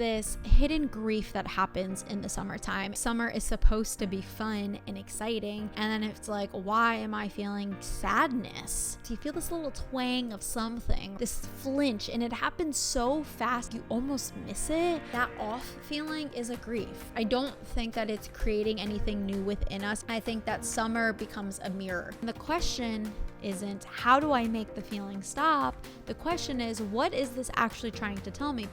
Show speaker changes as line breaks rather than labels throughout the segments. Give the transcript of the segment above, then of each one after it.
this hidden grief that happens in the summertime. Summer is supposed to be fun and exciting, and then it's like, why am I feeling sadness? Do you feel this little twang of something, this flinch, and it happens so fast you almost miss it? That off feeling is a grief. I don't think that it's creating anything new within us. I think that summer becomes a mirror. And the question isn't how do I make the feeling stop? The question is, what is this actually trying to tell me?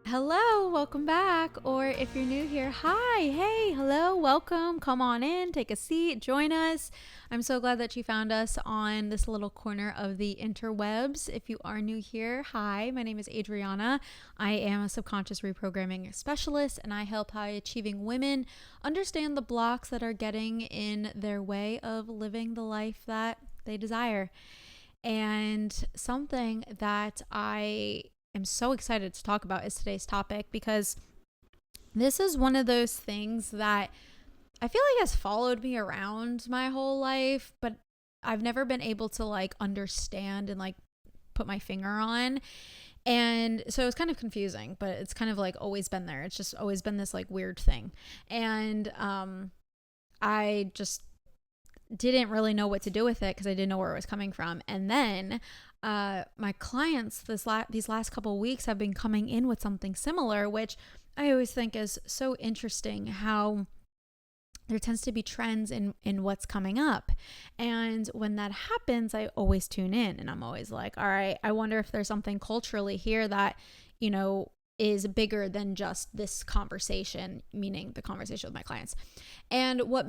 Hello, welcome back. Or if you're new here, hi, hey, hello, welcome. Come on in, take a seat, join us. I'm so glad that you found us on this little corner of the interwebs. If you are new here, hi, my name is Adreanna. I am a subconscious reprogramming specialist, and I help high achieving women understand the blocks that are getting in their way of living the life that they desire. And something that I'm so excited to talk about is today's topic, because this is one of those things that I feel like has followed me around my whole life, but I've never been able to understand and put my finger on. And so it was kind of confusing, but it's kind of always been there. It's just always been this weird thing. And I just didn't really know what to do with it because I didn't know where it was coming from. And then my clients these last couple of weeks have been coming in with something similar, which I always think is so interesting, how there tends to be trends in what's coming up. And when that happens, I always tune in and I'm always like, all right, I wonder if there's something culturally here that, is bigger than just this conversation, meaning the conversation with my clients. And what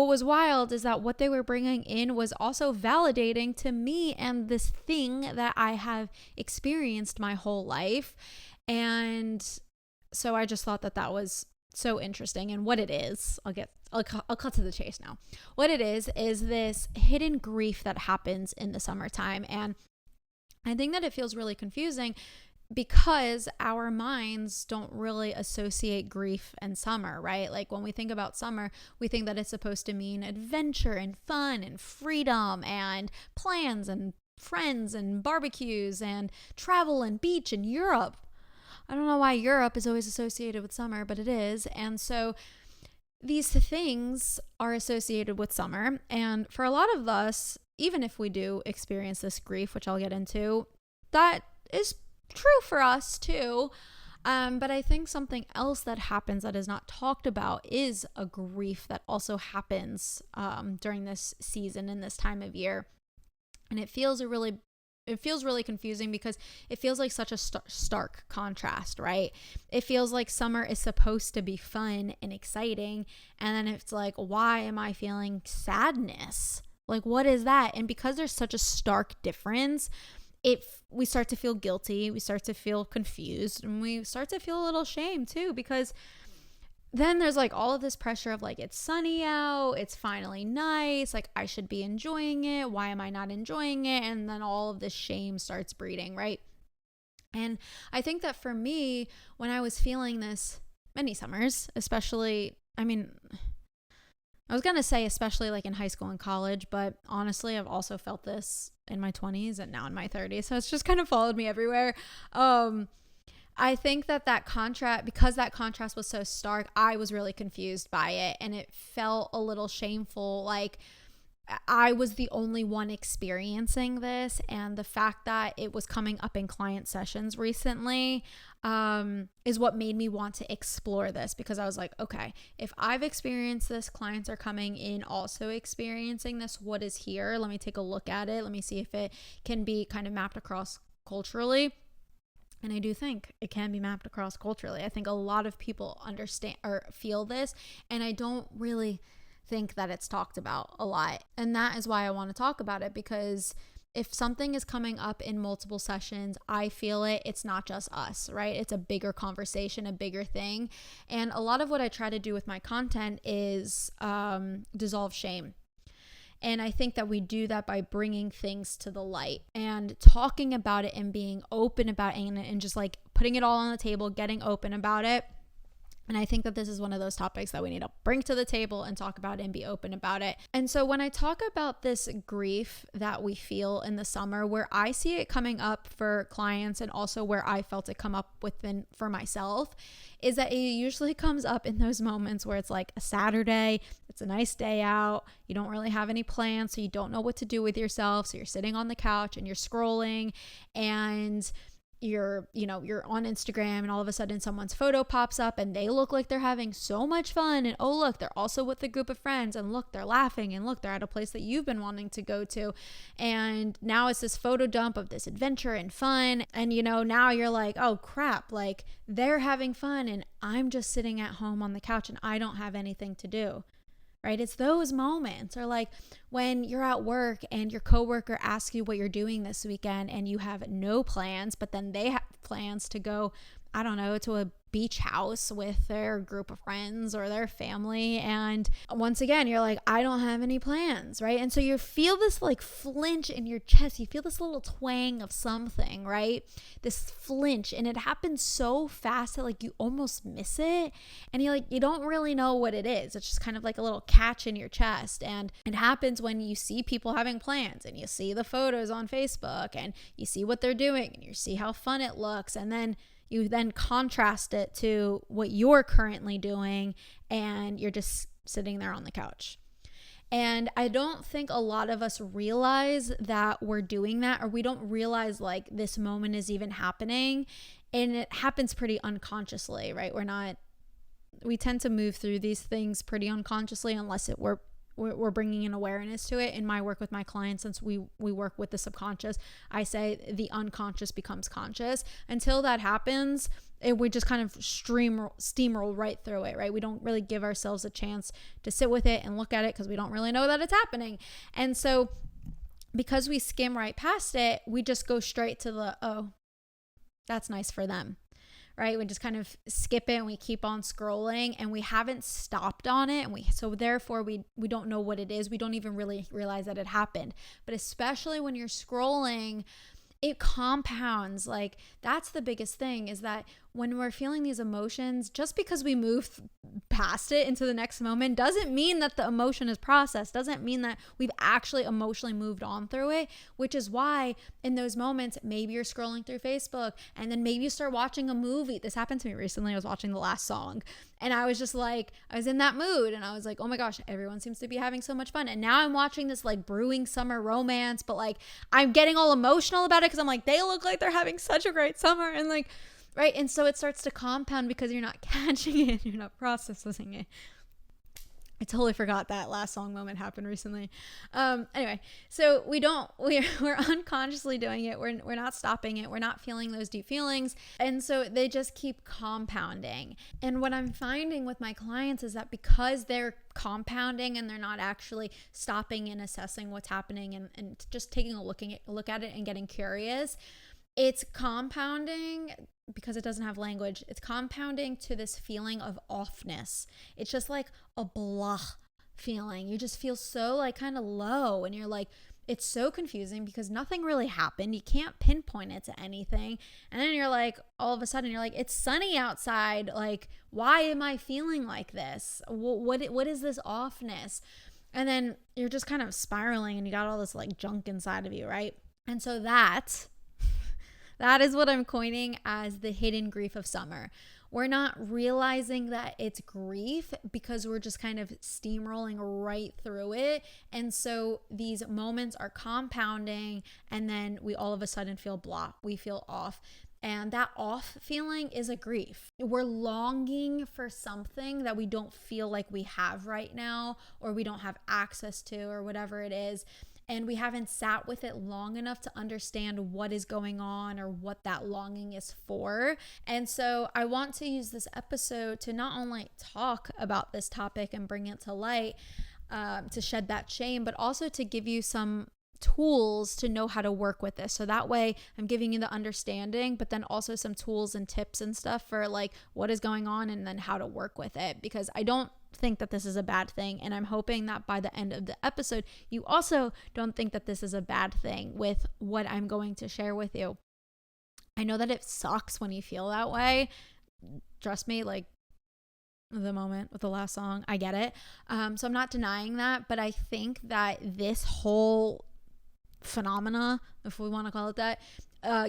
was wild is that what they were bringing in was also validating to me and this thing that I have experienced my whole life. And so I just thought that was so interesting. And what it is, I'll cut to the chase now. What it is this hidden grief that happens in the summertime. And I think that it feels really confusing because our minds don't really associate grief and summer, right? When we think about summer, we think that it's supposed to mean adventure and fun and freedom and plans and friends and barbecues and travel and beach and Europe. I don't know why Europe is always associated with summer, but it is. And so these things are associated with summer. And for a lot of us, even if we do experience this grief, which I'll get into, that is true for us too. But I think something else that happens that is not talked about is a grief that also happens during this season and this time of year. And it feels really confusing because it feels like such a stark contrast, right? It feels like summer is supposed to be fun and exciting, and then it's like, why am I feeling sadness? What is that? And because there's such a stark difference, we start to feel guilty, we start to feel confused, and we start to feel a little shame too, because then there's all of this pressure of it's sunny out, it's finally nice, I should be enjoying it, why am I not enjoying it? And then all of this shame starts breeding, right? And I think that for me, when I was feeling this many summers, especially, I was going to say especially in high school and college, but honestly, I've also felt this in my 20s and now in my 30s. So it's just kind of followed me everywhere. I think that contrast, because that contrast was so stark, I was really confused by it, and it felt a little shameful. I was the only one experiencing this, and the fact that it was coming up in client sessions recently is what made me want to explore this, because I was like, okay, if I've experienced this, clients are coming in also experiencing this, what is here? Let me take a look at it. Let me see if it can be kind of mapped across culturally. And I do think it can be mapped across culturally. I think a lot of people understand or feel this, and I don't really think that it's talked about a lot. And that is why I want to talk about it, because if something is coming up in multiple sessions, I feel it. It's not just us, right? It's a bigger conversation, a bigger thing. And a lot of what I try to do with my content is dissolve shame. And I think that we do that by bringing things to the light and talking about it and being open about it, and just putting it all on the table, getting open about it. And I think that this is one of those topics that we need to bring to the table and talk about and be open about it. And so when I talk about this grief that we feel in the summer, where I see it coming up for clients and also where I felt it come up within for myself, is that it usually comes up in those moments where it's like a Saturday, it's a nice day out, you don't really have any plans, so you don't know what to do with yourself. So you're sitting on the couch and you're scrolling, and you're on Instagram, and all of a sudden someone's photo pops up and they look like they're having so much fun, and oh look, they're also with a group of friends, and look, they're laughing, and look, they're at a place that you've been wanting to go to, and now it's this photo dump of this adventure and fun, and now you're like, oh crap, like they're having fun and I'm just sitting at home on the couch and I don't have anything to do. Right? It's those moments. Or like when you're at work and your coworker asks you what you're doing this weekend and you have no plans, but then they have plans to go, I don't know, to a beach house with their group of friends or their family. And once again, you're like, I don't have any plans, right? And so you feel this like flinch in your chest. You feel this little twang of something, right? This flinch. And it happens so fast that like you almost miss it. And you don't really know what it is. It's just kind of like a little catch in your chest. And it happens when you see people having plans and you see the photos on Facebook and you see what they're doing and you see how fun it looks. And then you then contrast it to what you're currently doing, and you're just sitting there on the couch. And I don't think a lot of us realize that we're doing that, or we don't realize like this moment is even happening. And it happens pretty unconsciously, right? We tend to move through these things pretty unconsciously unless we're bringing an awareness to it. In my work with my clients, since we work with the subconscious, I say the unconscious becomes conscious. Until that happens, we just kind of steamroll right through it, right? We don't really give ourselves a chance to sit with it and look at it because we don't really know that it's happening. And so because we skim right past it, we just go straight to the, oh, that's nice for them. Right? We just kind of skip it and we keep on scrolling, and we haven't stopped on it. And so therefore we don't know what it is. We don't even really realize that it happened. But especially when you're scrolling, it compounds. Like that's the biggest thing, is that when we're feeling these emotions, just because we move past it into the next moment doesn't mean that the emotion is processed, doesn't mean that we've actually emotionally moved on through it, which is why in those moments, maybe you're scrolling through Facebook and then maybe you start watching a movie. This happened to me recently. I was watching The Last Song and I was just like, I was in that mood and I was like, oh my gosh, everyone seems to be having so much fun. And now I'm watching this like brewing summer romance, but like I'm getting all emotional about it because I'm like, they look like they're having such a great summer, and like, right? And so it starts to compound because you're not catching it, you're not processing it. I totally forgot that Last Song moment happened recently. Anyway, so we're unconsciously doing it. We're not stopping it. We're not feeling those deep feelings. And so they just keep compounding. And what I'm finding with my clients is that because they're compounding and they're not actually stopping and assessing what's happening and just taking a look at it and getting curious, it's compounding because it doesn't have language. It's compounding to this feeling of offness. It's just like a blah feeling. You just feel so like kind of low, and you're like, it's so confusing because nothing really happened. You can't pinpoint it to anything. And then you're like, all of a sudden you're like, it's sunny outside. Like, why am I feeling like this? What is this offness? And then you're just kind of spiraling and you got all this like junk inside of you, right? And so that is what I'm coining as the hidden grief of summer. We're not realizing that it's grief because we're just kind of steamrolling right through it. And so these moments are compounding, and then we all of a sudden feel blah. We feel off. And that off feeling is a grief. We're longing for something that we don't feel like we have right now, or we don't have access to, or whatever it is. And we haven't sat with it long enough to understand what is going on or what that longing is for. And so I want to use this episode to not only talk about this topic and bring it to light, to shed that shame, but also to give you some tools to know how to work with this. So that way I'm giving you the understanding, but then also some tools and tips and stuff for like what is going on and then how to work with it, because I don't think that this is a bad thing. And I'm hoping that by the end of the episode, you also don't think that this is a bad thing with what I'm going to share with you. I know that it sucks when you feel that way. Trust me, like the moment with the last song. I get it. So I'm not denying that, but I think that this whole phenomena, if we want to call it that,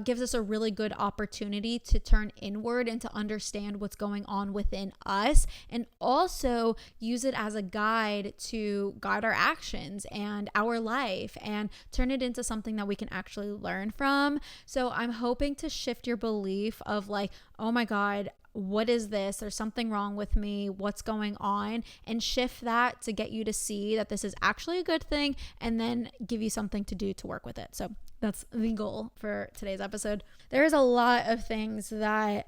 gives us a really good opportunity to turn inward and to understand what's going on within us, and also use it as a guide to guide our actions and our life and turn it into something that we can actually learn from. So I'm hoping to shift your belief of like, oh my God, what is this? There's something wrong with me. What's going on? And shift that to get you to see that this is actually a good thing, and then give you something to do to work with it. So that's the goal for today's episode. There is a lot of things that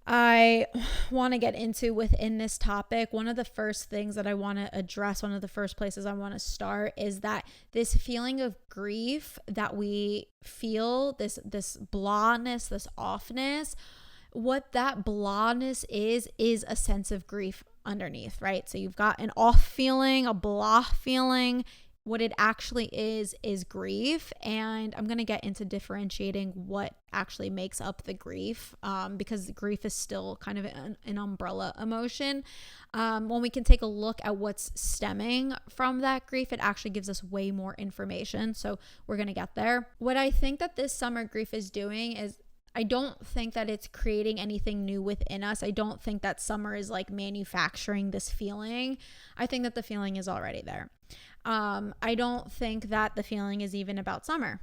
I want to get into within this topic. One of the first things that I want to address, one of the first places I want to start, is that this feeling of grief that we feel, this blahness, this offness, what that blahness is a sense of grief underneath, right? So you've got an off feeling, a blah feeling. What it actually is grief. And I'm going to get into differentiating what actually makes up the grief, because grief is still kind of an umbrella emotion. When we can take a look at what's stemming from that grief, it actually gives us way more information. So we're going to get there. What I think that this summer grief is doing is, I don't think that it's creating anything new within us. I don't think that summer is like manufacturing this feeling. I think that the feeling is already there. I don't think that the feeling is even about summer.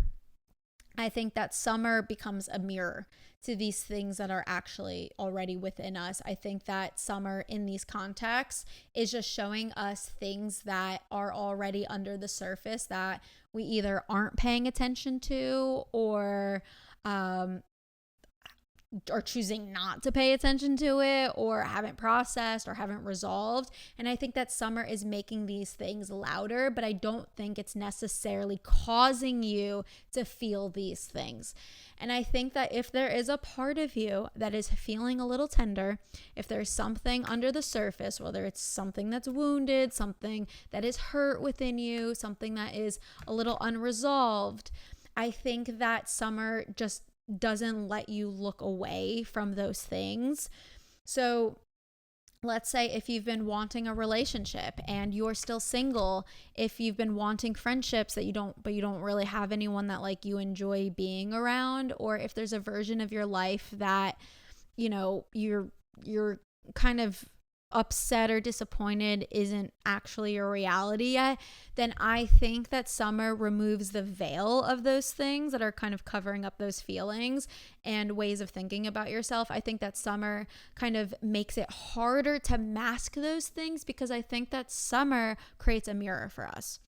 I think that summer becomes a mirror to these things that are actually already within us. I think that summer in these contexts is just showing us things that are already under the surface that we either aren't paying attention to, or choosing not to pay attention to it, or haven't processed or haven't resolved. And I think that summer is making these things louder, but I don't think it's necessarily causing you to feel these things. And I think that if there is a part of you that is feeling a little tender, if there's something under the surface, whether it's something that's wounded, something that is hurt within you, something that is a little unresolved, I think that summer just doesn't let you look away from those things. So let's say if you've been wanting a relationship and you're still single, if you've been wanting friendships that you don't really have anyone that like you enjoy being around, or if there's a version of your life that, you know, you're kind of upset or disappointed isn't actually a reality yet, then I think that summer removes the veil of those things that are kind of covering up those feelings and ways of thinking about yourself. I think that summer kind of makes it harder to mask those things, because I think that summer creates a mirror for us.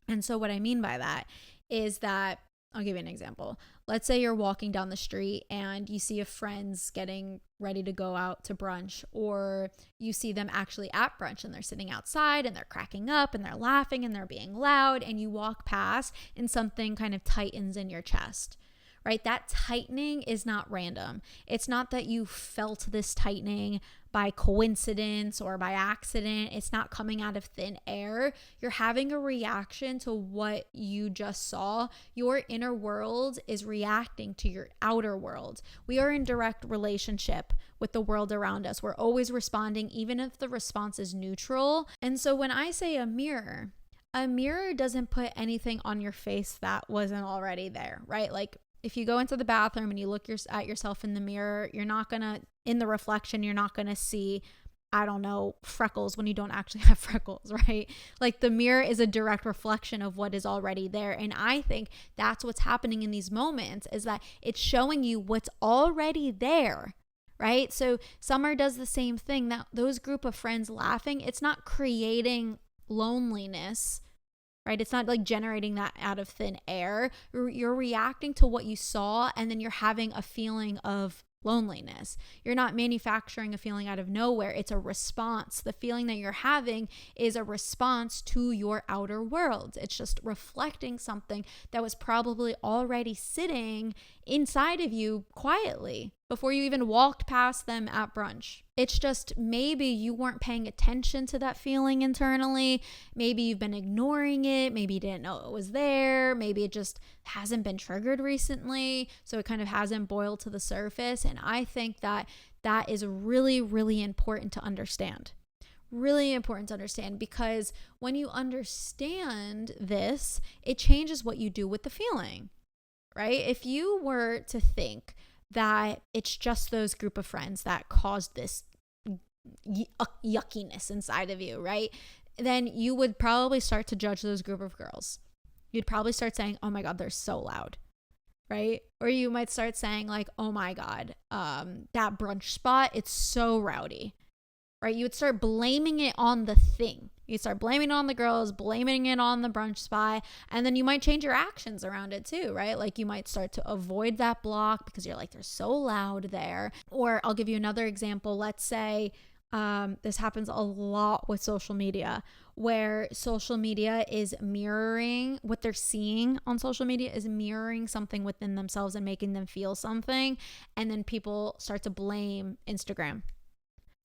And so what I mean by that is that, I'll give you an example. Let's say you're walking down the street and you see a friend's getting ready to go out to brunch, or you see them actually at brunch and they're sitting outside and they're cracking up and they're laughing and they're being loud, and you walk past and something kind of tightens in your chest, right? That tightening is not random. It's not that you felt this tightening by coincidence or by accident. It's not coming out of thin air. You're having a reaction to what you just saw. Your inner world is reacting to your outer world. We are in direct relationship with the world around us. We're always responding, even if the response is neutral. And so when I say a mirror doesn't put anything on your face that wasn't already there, right? Like, if you go into the bathroom and you look at yourself in the mirror, in the reflection, you're not going to see, I don't know, freckles when you don't actually have freckles, right? Like, the mirror is a direct reflection of what is already there. And I think that's what's happening in these moments, is that it's showing you what's already there, right? So summer does the same thing. That those group of friends laughing, it's not creating loneliness, right? It's not like generating that out of thin air. You're reacting to what you saw, and then you're having a feeling of loneliness. You're not manufacturing a feeling out of nowhere. It's a response. The feeling that you're having is a response to your outer world. It's just reflecting something that was probably already sitting inside of you quietly, before you even walked past them at brunch. It's just maybe you weren't paying attention to that feeling internally. Maybe you've been ignoring it. Maybe you didn't know it was there. Maybe it just hasn't been triggered recently. So it kind of hasn't boiled to the surface. And I think that that is really, really important to understand. Really important to understand, because when you understand this, it changes what you do with the feeling, right? If you were to think that it's just those group of friends that caused this yuckiness inside of you, right? Then you would probably start to judge those group of girls. You'd probably start saying, oh my God, they're so loud, right? Or you might start saying like, oh my God, that brunch spot, it's so rowdy, right? You would start blaming it on the thing. You'd start blaming it on the girls, blaming it on the brunch spot, and then you might change your actions around it too, right? Like you might start to avoid that block because you're like, they're so loud there. Or I'll give you another example. Let's say this happens a lot with social media, where social media is mirroring what they're seeing on social media, is mirroring something within themselves and making them feel something. And then people start to blame Instagram.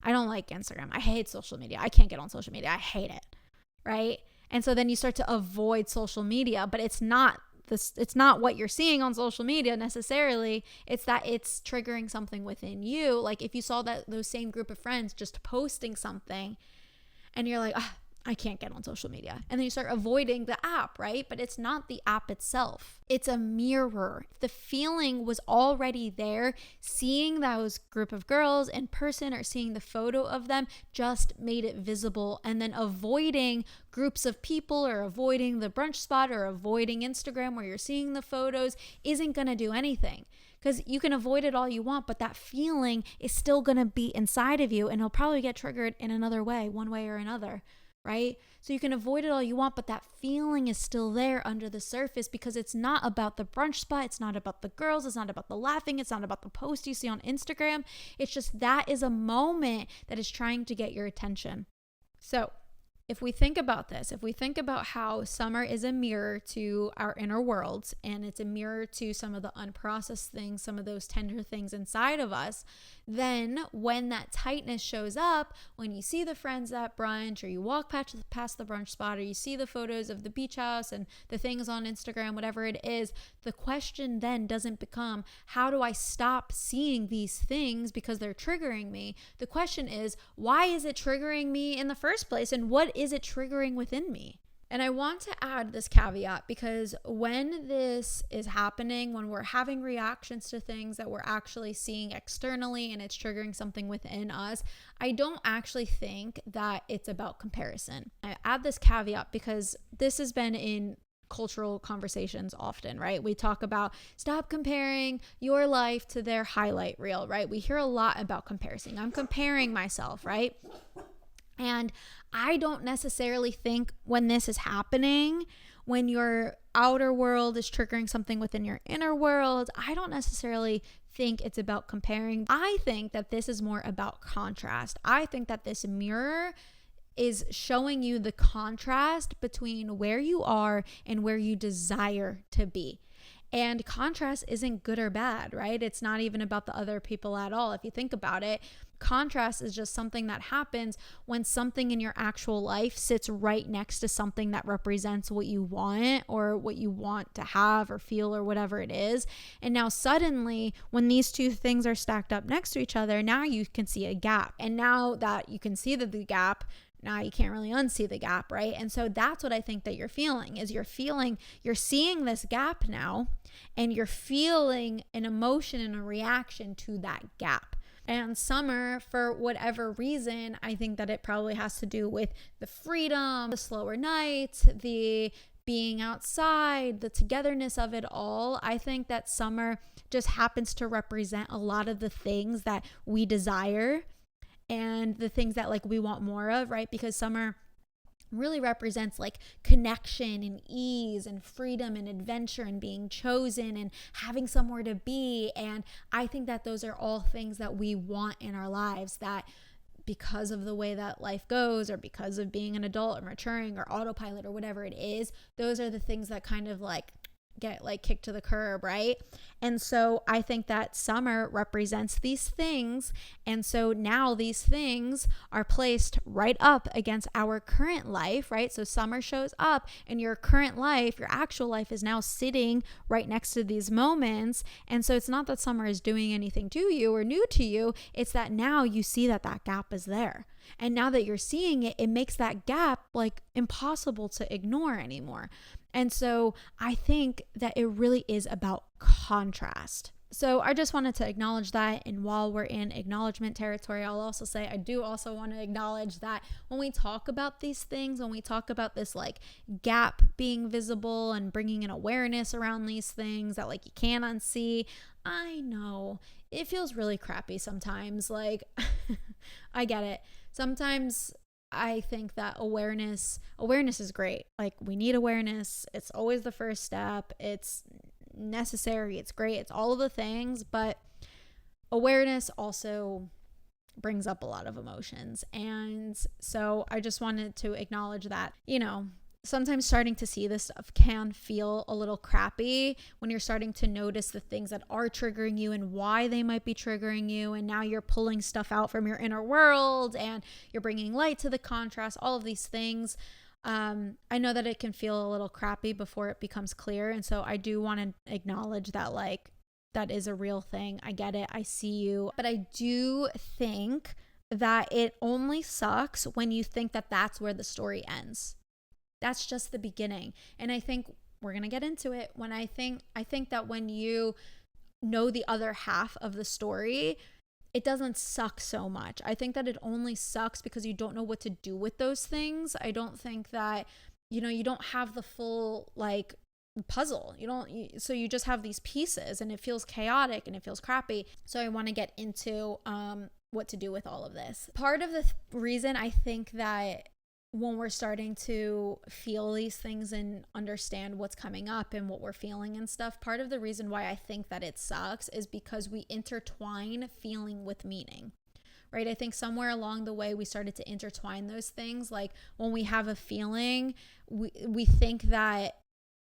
I don't like Instagram. I hate social media. I can't get on social media. I hate it. Right? And so then you start to avoid social media, but it's not what you're seeing on social media necessarily. It's that it's triggering something within you. Like if you saw that those same group of friends just posting something and you're like, I can't get on social media. And then you start avoiding the app, right? But it's not the app itself. It's a mirror. The feeling was already there. Seeing those group of girls in person or seeing the photo of them just made it visible. And then avoiding groups of people or avoiding the brunch spot or avoiding Instagram where you're seeing the photos isn't going to do anything. Because you can avoid it all you want, but that feeling is still going to be inside of you, and it'll probably get triggered in another way, one way or another. Right? So you can avoid it all you want, but that feeling is still there under the surface, because it's not about the brunch spot. It's not about the girls. It's not about the laughing. It's not about the post you see on Instagram. It's just that is a moment that is trying to get your attention. So if we think about this, if we think about how summer is a mirror to our inner worlds, and it's a mirror to some of the unprocessed things, some of those tender things inside of us, then when that tightness shows up, when you see the friends at brunch, or you walk past the brunch spot, or you see the photos of the beach house and the things on Instagram, whatever it is, the question then doesn't become, how do I stop seeing these things because they're triggering me? The question is, why is it triggering me in the first place? And what is it triggering within me? And I want to add this caveat, because when this is happening, when we're having reactions to things that we're actually seeing externally and it's triggering something within us, I don't actually think that it's about comparison. I add this caveat because this has been in cultural conversations often, right? We talk about stop comparing your life to their highlight reel, right? We hear a lot about comparison. I'm comparing myself, right? And I don't necessarily think when this is happening, when your outer world is triggering something within your inner world, I don't necessarily think it's about comparing. I think that this is more about contrast. I think that this mirror is showing you the contrast between where you are and where you desire to be. And contrast isn't good or bad, right? It's not even about the other people at all. If you think about it, contrast is just something that happens when something in your actual life sits right next to something that represents what you want or what you want to have or feel or whatever it is. And now suddenly, when these two things are stacked up next to each other, now you can see a gap. And now that you can see the gap, now you can't really unsee the gap, right? And so that's what I think that you're feeling, is you're seeing this gap now, and you're feeling an emotion and a reaction to that gap. And summer, for whatever reason, I think that it probably has to do with the freedom, the slower nights, the being outside, the togetherness of it all. I think that summer just happens to represent a lot of the things that we desire and the things that like we want more of, right? Because summer really represents like connection and ease and freedom and adventure and being chosen and having somewhere to be. And I think that those are all things that we want in our lives, that because of the way that life goes, or because of being an adult or maturing or autopilot or whatever it is, those are the things that kind of like get like kicked to the curb, right? And so I think that summer represents these things. And so now these things are placed right up against our current life, right? So summer shows up and your current life, your actual life is now sitting right next to these moments. And so it's not that summer is doing anything to you or new to you. It's that now you see that that gap is there. And now that you're seeing it, it makes that gap like impossible to ignore anymore. And so I think that it really is about contrast. So I just wanted to acknowledge that. And while we're in acknowledgement territory, I'll also say I do also want to acknowledge that when we talk about these things, when we talk about this like gap being visible and bringing an awareness around these things that like you can't unsee, I know it feels really crappy sometimes. Like I get it. Sometimes I think that awareness is great. Like we need awareness. It's always the first step. It's necessary. It's great. It's all of the things, but awareness also brings up a lot of emotions. And so I just wanted to acknowledge that, sometimes starting to see this stuff can feel a little crappy when you're starting to notice the things that are triggering you and why they might be triggering you. And now you're pulling stuff out from your inner world and you're bringing light to the contrast, all of these things. I know that it can feel a little crappy before it becomes clear. And so I do want to acknowledge that like that is a real thing. I get it. I see you. But I do think that it only sucks when you think that that's where the story ends. That's just the beginning. And I think we're going to get into it. I think that when you know the other half of the story, it doesn't suck so much. I think that it only sucks because you don't know what to do with those things. I think that, you don't have the full like puzzle. So you just have these pieces and it feels chaotic and it feels crappy. So I want to get into what to do with all of this. Part of the reason I think that when we're starting to feel these things and understand what's coming up and what we're feeling and stuff, part of the reason why I think that it sucks is because we intertwine feeling with meaning, right? I think somewhere along the way we started to intertwine those things. Like when we have a feeling, we think that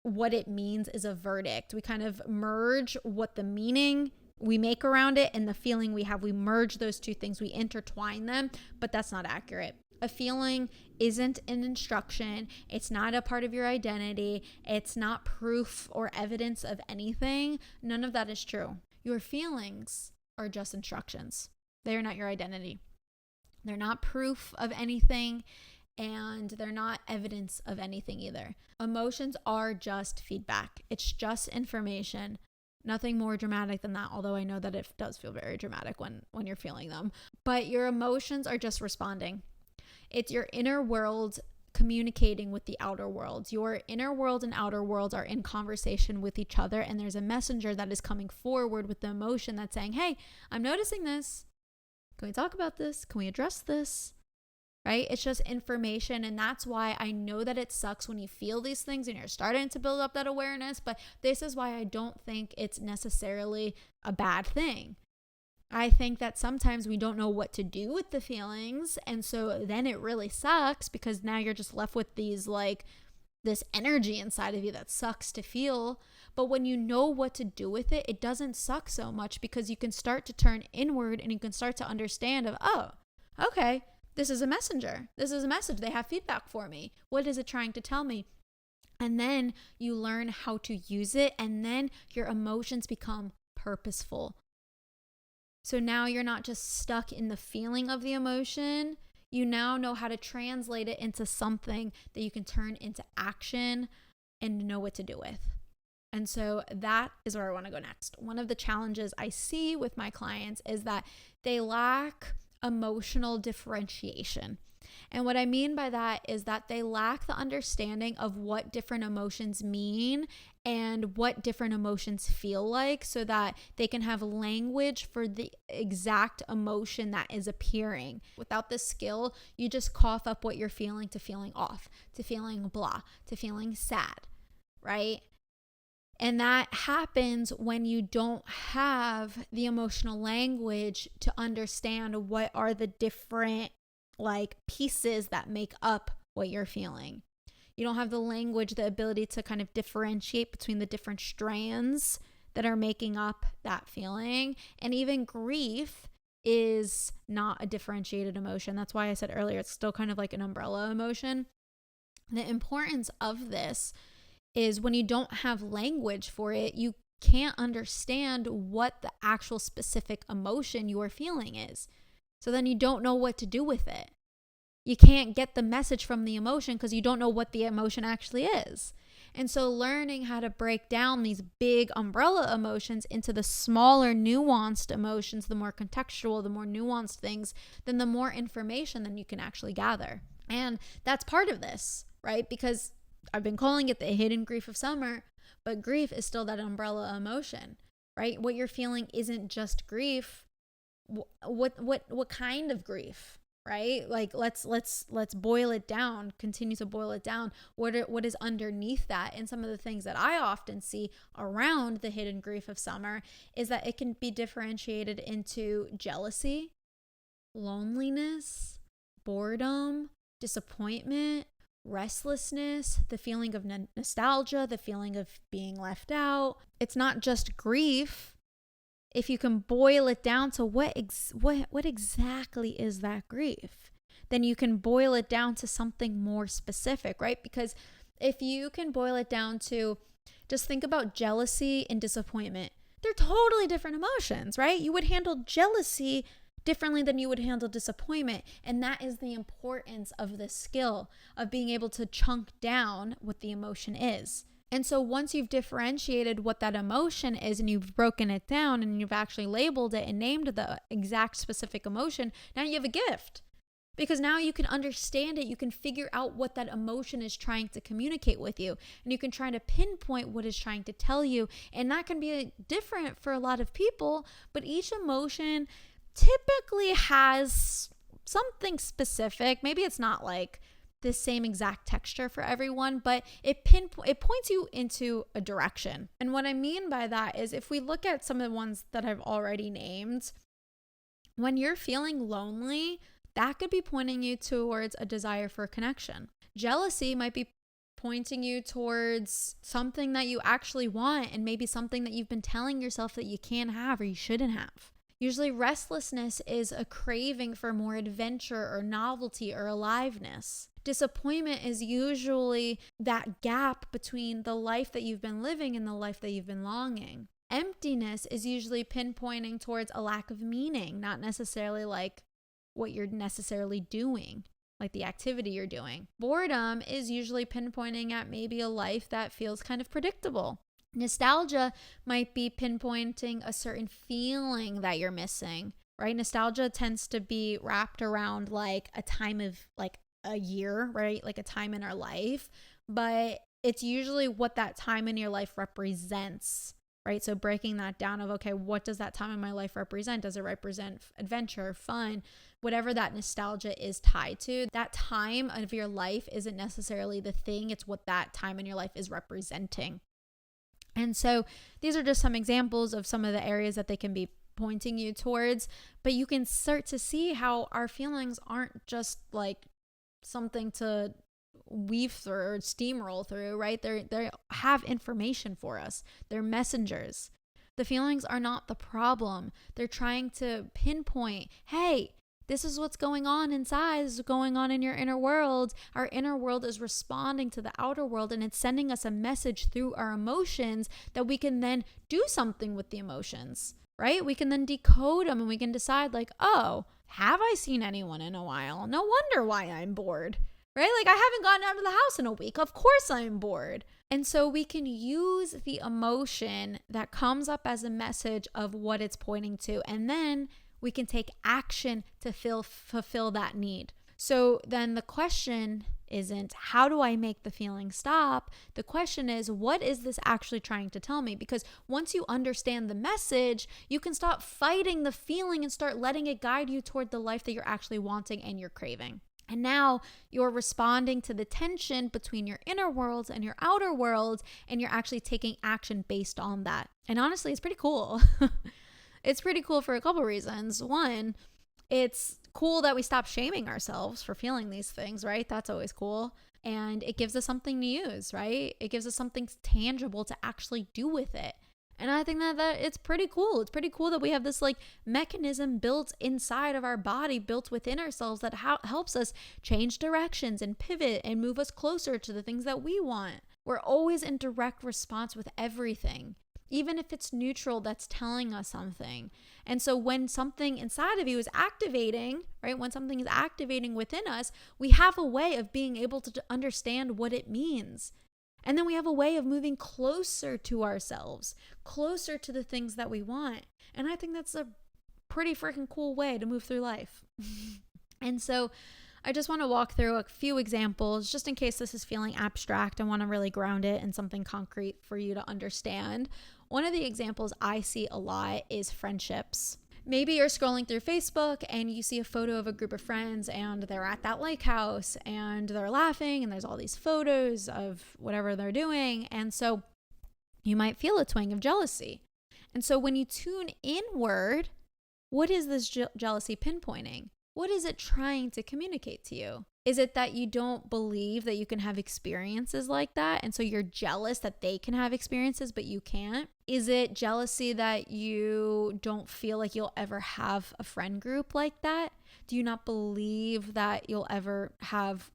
what it means is a verdict. We kind of merge what the meaning we make around it and the feeling we have. We merge those two things, we intertwine them, but that's not accurate. A feeling isn't an instruction. It's not a part of your identity. It's not proof or evidence of anything. None of that is true. Your feelings are just instructions. They are not your identity. They're not proof of anything, and they're not evidence of anything either. Emotions are just feedback. It's just information. Nothing more dramatic than that, although I know that it does feel very dramatic when you're feeling them. But your emotions are just responding. It's your inner world communicating with the outer world. Your inner world and outer world are in conversation with each other, and there's a messenger that is coming forward with the emotion that's saying, hey, I'm noticing this. Can we talk about this? Can we address this? Right? It's just information. And that's why I know that it sucks when you feel these things and you're starting to build up that awareness. But this is why I don't think it's necessarily a bad thing. I think that sometimes we don't know what to do with the feelings. And so then it really sucks because now you're just left with these like this energy inside of you that sucks to feel. But when you know what to do with it, it doesn't suck so much because you can start to turn inward and you can start to understand of, oh, okay, this is a messenger. This is a message. They have feedback for me. What is it trying to tell me? And then you learn how to use it, and then your emotions become purposeful. So now you're not just stuck in the feeling of the emotion. You now know how to translate it into something that you can turn into action and know what to do with. And so that is where I want to go next. One of the challenges I see with my clients is that they lack emotional differentiation. And what I mean by that is that they lack the understanding of what different emotions mean and what different emotions feel like, so that they can have language for the exact emotion that is appearing. Without this skill, you just cough up what you're feeling to feeling off, to feeling blah, to feeling sad, right? And that happens when you don't have the emotional language to understand what are the different like pieces that make up what you're feeling. You don't have the language, the ability to kind of differentiate between the different strands that are making up that feeling. And even grief is not a differentiated emotion. That's why I said earlier, it's still kind of like an umbrella emotion. The importance of this is when you don't have language for it, you can't understand what the actual specific emotion you are feeling is. So then you don't know what to do with it. You can't get the message from the emotion because you don't know what the emotion actually is. And so learning how to break down these big umbrella emotions into the smaller nuanced emotions, the more contextual, the more nuanced things, then the more information then you can actually gather. And that's part of this, right? Because I've been calling it the hidden grief of summer, but grief is still that umbrella emotion, right? What you're feeling isn't just grief. What kind of grief? Right? Like let's boil it down, continue to boil it down. What is underneath that? And some of the things that I often see around the hidden grief of summer is that it can be differentiated into jealousy, loneliness, boredom, disappointment, restlessness, the feeling of nostalgia, the feeling of being left out. It's not just grief. If you can boil it down to what exactly is that grief, then you can boil it down to something more specific, right? Because if you can boil it down to just think about jealousy and disappointment, they're totally different emotions, right? You would handle jealousy differently than you would handle disappointment. And that is the importance of the skill of being able to chunk down what the emotion is. And so once you've differentiated what that emotion is and you've broken it down and you've actually labeled it and named the exact specific emotion, now you have a gift. Because now you can understand it, you can figure out what that emotion is trying to communicate with you, and you can try to pinpoint what it's trying to tell you. And that can be different for a lot of people, but each emotion typically has something specific. Maybe it's not like the same exact texture for everyone, but it points you into a direction. And what I mean by that is if we look at some of the ones that I've already named, when you're feeling lonely, that could be pointing you towards a desire for a connection. Jealousy might be pointing you towards something that you actually want, and maybe something that you've been telling yourself that you can't have or you shouldn't have. Usually restlessness is a craving for more adventure or novelty or aliveness. Disappointment is usually that gap between the life that you've been living and the life that you've been longing. Emptiness is usually pinpointing towards a lack of meaning, not necessarily like what you're necessarily doing, like the activity you're doing. Boredom is usually pinpointing at maybe a life that feels kind of predictable. Nostalgia might be pinpointing a certain feeling that you're missing, right? Nostalgia tends to be wrapped around like a time of like a year, right? Like a time in our life, but it's usually what that time in your life represents, right? So breaking that down of, okay, what does that time in my life represent? Does it represent adventure, fun, whatever that nostalgia is tied to? That time of your life isn't necessarily the thing. It's what that time in your life is representing. And so these are just some examples of some of the areas that they can be pointing you towards, but you can start to see how our feelings aren't just like something to weave through or steamroll through, right? They have information for us. They're messengers. The feelings are not the problem. They're trying to pinpoint, hey, this is what's going on inside. This is going on in your inner world. Our inner world is responding to the outer world, and it's sending us a message through our emotions that we can then do something with the emotions, right? We can then decode them and we can decide like, oh, have I seen anyone in a while? No wonder why I'm bored, right? Like I haven't gotten out of the house in a week. Of course I'm bored. And so we can use the emotion that comes up as a message of what it's pointing to, and then we can take action to fulfill that need. So then the question isn't, how do I make the feeling stop? The question is, what is this actually trying to tell me? Because once you understand the message, you can stop fighting the feeling and start letting it guide you toward the life that you're actually wanting and you're craving. And now you're responding to the tension between your inner world and your outer world, and you're actually taking action based on that. And honestly, it's pretty cool. It's pretty cool for a couple reasons. One, it's cool that we stop shaming ourselves for feeling these things, right? That's always cool. And it gives us something to use, right? It gives us something tangible to actually do with it. And I think that it's pretty cool. It's pretty cool that we have this like mechanism built inside of our body, built within ourselves that helps us change directions and pivot and move us closer to the things that we want. We're always in direct response with everything, even if it's neutral, that's telling us something. And so when something inside of you is activating, right? When something is activating within us, we have a way of being able to understand what it means. And then we have a way of moving closer to ourselves, closer to the things that we want. And I think that's a pretty freaking cool way to move through life. And so I just want to walk through a few examples, just in case this is feeling abstract. I want to really ground it in something concrete for you to understand. One of the examples I see a lot is friendships. Maybe you're scrolling through Facebook and you see a photo of a group of friends and they're at that lake house and they're laughing and there's all these photos of whatever they're doing. And so you might feel a twinge of jealousy. And so when you tune inward, what is this jealousy pinpointing? What is it trying to communicate to you? Is it that you don't believe that you can have experiences like that? And so you're jealous that they can have experiences, but you can't? Is it jealousy that you don't feel like you'll ever have a friend group like that? Do you not believe that you'll ever have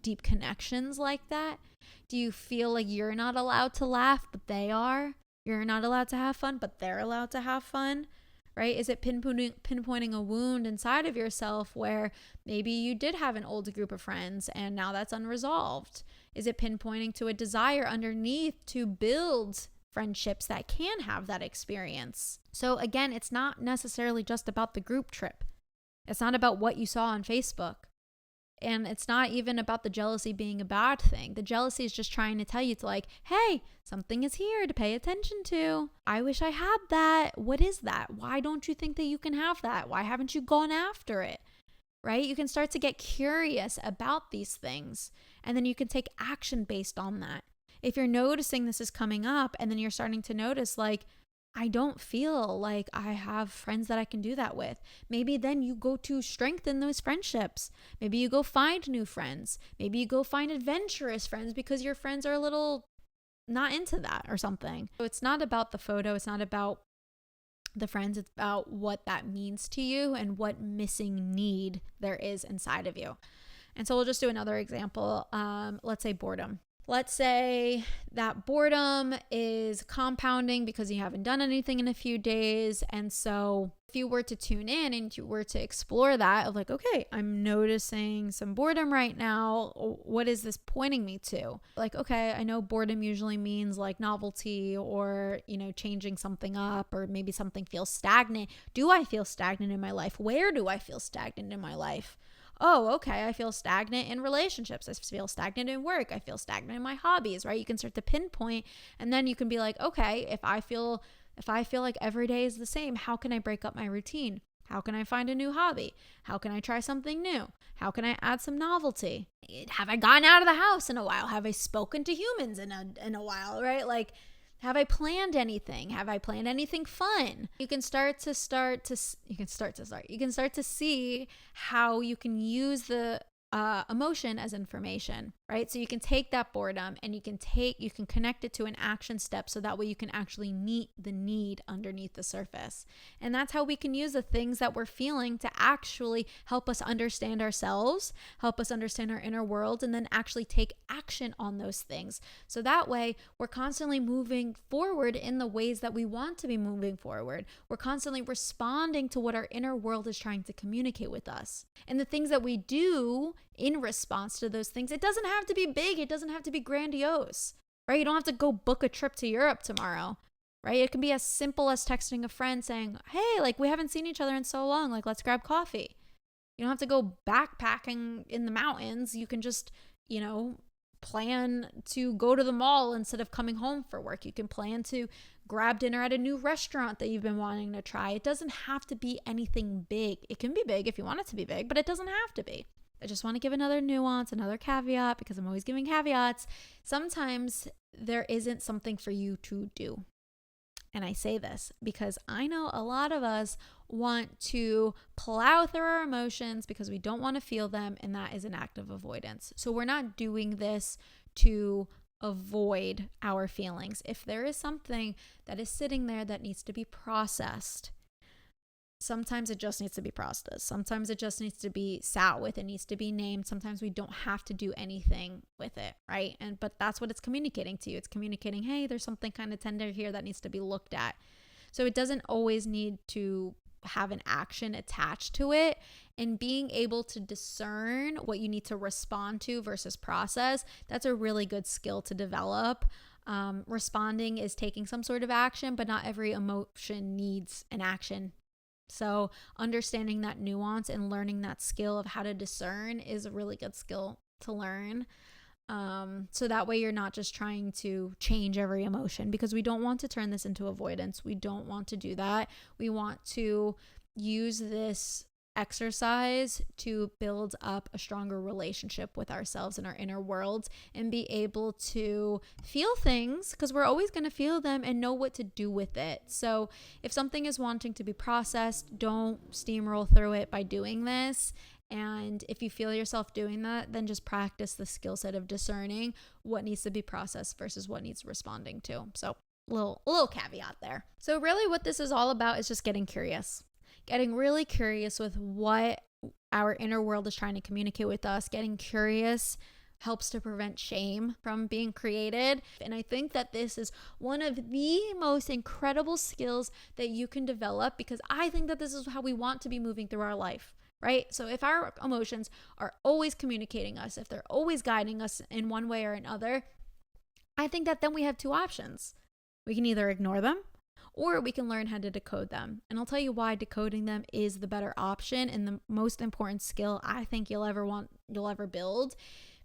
deep connections like that? Do you feel like you're not allowed to laugh, but they are? You're not allowed to have fun, but they're allowed to have fun? Right? Is it pinpointing a wound inside of yourself where maybe you did have an old group of friends and now that's unresolved? Is it pinpointing to a desire underneath to build friendships that can have that experience? So again, it's not necessarily just about the group trip. It's not about what you saw on Facebook. And it's not even about the jealousy being a bad thing. The jealousy is just trying to tell you to like, hey, something is here to pay attention to. I wish I had that. What is that? Why don't you think that you can have that? Why haven't you gone after it? Right? You can start to get curious about these things and then you can take action based on that. If you're noticing this is coming up and then you're starting to notice like, I don't feel like I have friends that I can do that with. Maybe then you go to strengthen those friendships. Maybe you go find new friends. Maybe you go find adventurous friends because your friends are a little not into that or something. So it's not about the photo. It's not about the friends. It's about what that means to you and what missing need there is inside of you. And so we'll just do another example. Let's say boredom. Let's say that boredom is compounding because you haven't done anything in a few days. And so if you were to tune in and you were to explore that of like, okay, I'm noticing some boredom right now. What is this pointing me to? Like, okay, I know boredom usually means like novelty or, changing something up or maybe something feels stagnant. Do I feel stagnant in my life? Where do I feel stagnant in my life? Oh, okay, I feel stagnant in relationships. I feel stagnant in work. I feel stagnant in my hobbies, right? You can start to pinpoint and then you can be like, okay, if I feel like every day is the same, how can I break up my routine? How can I find a new hobby? How can I try something new? How can I add some novelty? Have I gone out of the house in a while? Have I spoken to humans in a while, right? Like, have I planned anything? Have I planned anything fun? You can start to see how you can use the emotion as information, right? So you can take that boredom and you can connect it to an action step so that way you can actually meet the need underneath the surface. And that's how we can use the things that we're feeling to actually help us understand ourselves, help us understand our inner world, and then actually take action on those things. So that way we're constantly moving forward in the ways that we want to be moving forward. We're constantly responding to what our inner world is trying to communicate with us. And the things that we do in response to those things, it doesn't have to be big, it doesn't have to be grandiose, right? You don't have to go book a trip to Europe tomorrow, right? It can be as simple as texting a friend saying, hey, like we haven't seen each other in so long, like let's grab coffee. You don't have to go backpacking in the mountains. You can just, plan to go to the mall instead of coming home for work. You can plan to grab dinner at a new restaurant that you've been wanting to try. It doesn't have to be anything big. It can be big if you want it to be big, but it doesn't have to be. I just want to give another nuance, another caveat, because I'm always giving caveats. Sometimes there isn't something for you to do. And I say this because I know a lot of us want to plow through our emotions because we don't want to feel them, and that is an act of avoidance. So we're not doing this to avoid our feelings. If there is something that is sitting there that needs to be processed, sometimes it just needs to be processed. Sometimes it just needs to be sat with. It needs to be named. Sometimes we don't have to do anything with it, right? But that's what it's communicating to you. It's communicating, hey, there's something kind of tender here that needs to be looked at. So it doesn't always need to have an action attached to it. And being able to discern what you need to respond to versus process, that's a really good skill to develop. Responding is taking some sort of action, but not every emotion needs an action. So understanding that nuance and learning that skill of how to discern is a really good skill to learn. So that way you're not just trying to change every emotion, because we don't want to turn this into avoidance. We don't want to do that. We want to use this exercise to build up a stronger relationship with ourselves and our inner worlds, and be able to feel things, because we're always going to feel them, and know what to do with it. So if something is wanting to be processed, don't steamroll through it by doing this. And if you feel yourself doing that, then just practice the skill set of discerning what needs to be processed versus what needs responding to. So little caveat there. So really what this is all about is just getting curious. Getting really curious with what our inner world is trying to communicate with us. Getting curious helps to prevent shame from being created. And I think that this is one of the most incredible skills that you can develop, because I think that this is how we want to be moving through our life, right? So if our emotions are always communicating us, if they're always guiding us in one way or another, I think that then we have two options. We can either ignore them, or we can learn how to decode them. And I'll tell you why decoding them is the better option and the most important skill I think you'll ever build.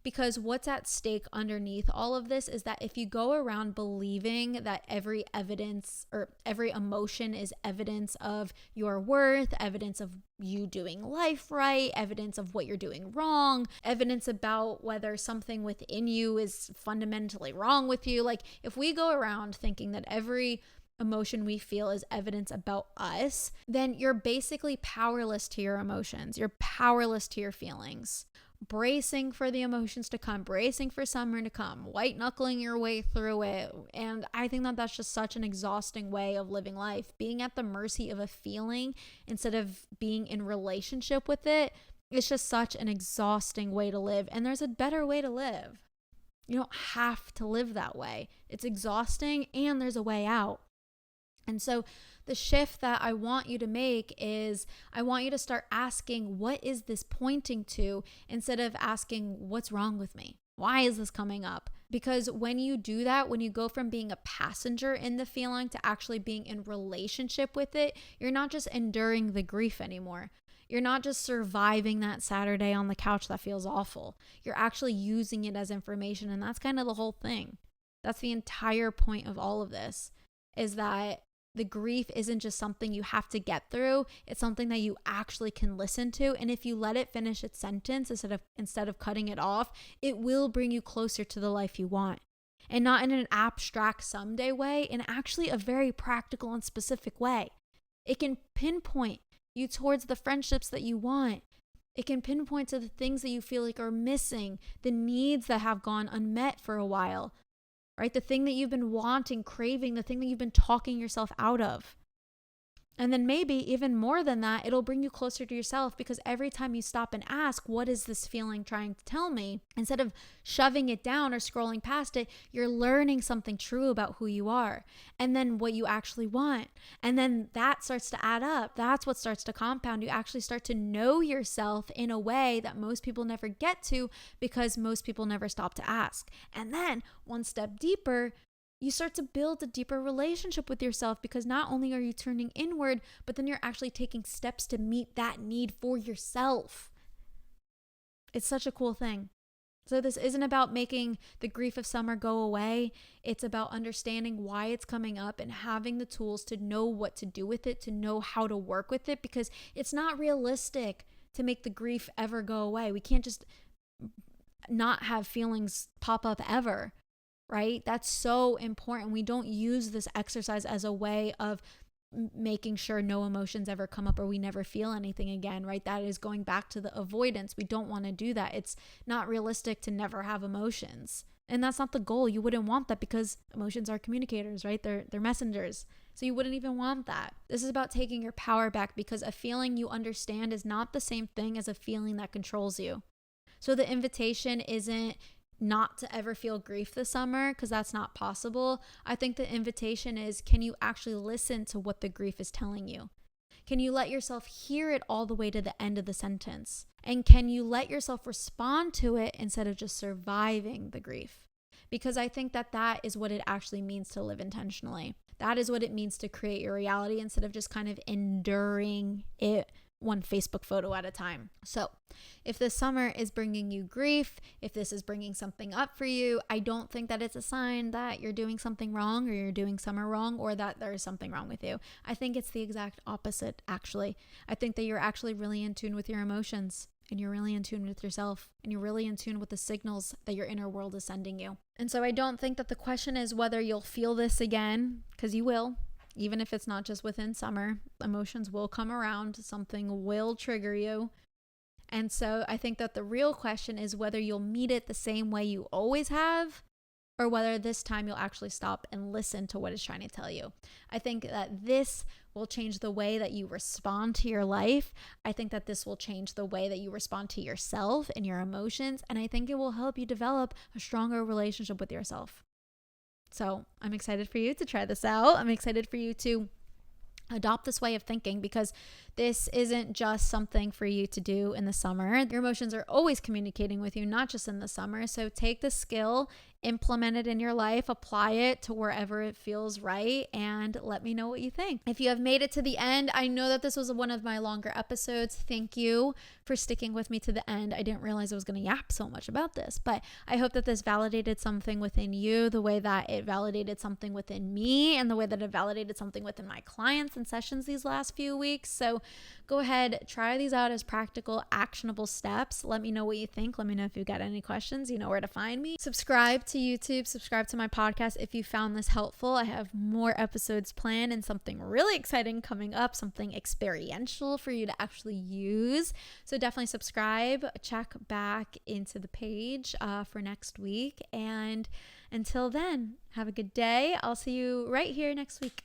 Because what's at stake underneath all of this is that if you go around believing that every evidence or every emotion is evidence of your worth, evidence of you doing life right, evidence of what you're doing wrong, evidence about whether something within you is fundamentally wrong with you. Like if we go around thinking that every emotion we feel is evidence about us, then you're basically powerless to your emotions. You're powerless to your feelings. Bracing for the emotions to come, bracing for summer to come, white knuckling your way through it. And I think that that's just such an exhausting way of living life. Being at the mercy of a feeling instead of being in relationship with it, it's just such an exhausting way to live. And there's a better way to live. You don't have to live that way. It's exhausting and there's a way out. And so the shift that I want you to make is I want you to start asking, what is this pointing to, instead of asking, what's wrong with me? Why is this coming up? Because when you do that, when you go from being a passenger in the feeling to actually being in relationship with it, you're not just enduring the grief anymore. You're not just surviving that Saturday on the couch that feels awful. You're actually using it as information. And that's kind of the whole thing. That's the entire point of all of this, is that the grief isn't just something you have to get through. It's something that you actually can listen to. And if you let it finish its sentence instead of cutting it off, it will bring you closer to the life you want. And not in an abstract someday way, in actually a very practical and specific way. It can pinpoint you towards the friendships that you want. It can pinpoint to the things that you feel like are missing, the needs that have gone unmet for a while. Right? The thing that you've been wanting, craving, the thing that you've been talking yourself out of. And then maybe even more than that, it'll bring you closer to yourself, because every time you stop and ask, what is this feeling trying to tell me? Instead of shoving it down or scrolling past it, you're learning something true about who you are and then what you actually want. And then that starts to add up. That's what starts to compound. You actually start to know yourself in a way that most people never get to, because most people never stop to ask. And then one step deeper, you start to build a deeper relationship with yourself, because not only are you turning inward, but then you're actually taking steps to meet that need for yourself. It's such a cool thing. So this isn't about making the grief of summer go away. It's about understanding why it's coming up and having the tools to know what to do with it, to know how to work with it, because it's not realistic to make the grief ever go away. We can't just not have feelings pop up ever. right? That's so important. We don't use this exercise as a way of making sure no emotions ever come up or we never feel anything again, right? That is going back to the avoidance. We don't want to do that. It's not realistic to never have emotions. And that's not the goal. You wouldn't want that because emotions are communicators, right? They're messengers. So you wouldn't even want that. This is about taking your power back, because a feeling you understand is not the same thing as a feeling that controls you. So the invitation isn't not to ever feel grief this summer, because that's not possible. I think the invitation is, can you actually listen to what the grief is telling you? Can you let yourself hear it all the way to the end of the sentence? And can you let yourself respond to it instead of just surviving the grief? Because I think that that is what it actually means to live intentionally. That is what it means to create your reality instead of just kind of enduring it one Facebook photo at a time. So if this summer is bringing you grief, if this is bringing something up for you, I don't think that it's a sign that you're doing something wrong or you're doing summer wrong or that there is something wrong with you. I think it's the exact opposite, actually. I think that you're actually really in tune with your emotions, and you're really in tune with yourself, and you're really in tune with the signals that your inner world is sending you. And so I don't think that the question is whether you'll feel this again, because you will. Even if it's not just within summer, emotions will come around, something will trigger you. And so I think that the real question is whether you'll meet it the same way you always have, or whether this time you'll actually stop and listen to what it's trying to tell you. I think that this will change the way that you respond to your life. I think that this will change the way that you respond to yourself and your emotions. And I think it will help you develop a stronger relationship with yourself. So I'm excited for you to try this out. I'm excited for you to adopt this way of thinking, because this isn't just something for you to do in the summer. Your emotions are always communicating with you, not just in the summer. So take the skill, implement it in your life, apply it to wherever it feels right, and let me know what you think. If you have made it to the end, I know that this was one of my longer episodes. Thank you for sticking with me to the end. I didn't realize I was going to yap so much about this, but I hope that this validated something within you the way that it validated something within me, and the way that it validated something within my clients and sessions these last few weeks. So go ahead, try these out as practical, actionable steps. Let me know what you think. Let me know if you've got any questions. You know where to find me. Subscribe to YouTube, subscribe to my podcast if you found this helpful. I have more episodes planned and something really exciting coming up, something experiential for you to actually use. So definitely subscribe, check back into the page for next week. And until then, have a good day. I'll see you right here next week.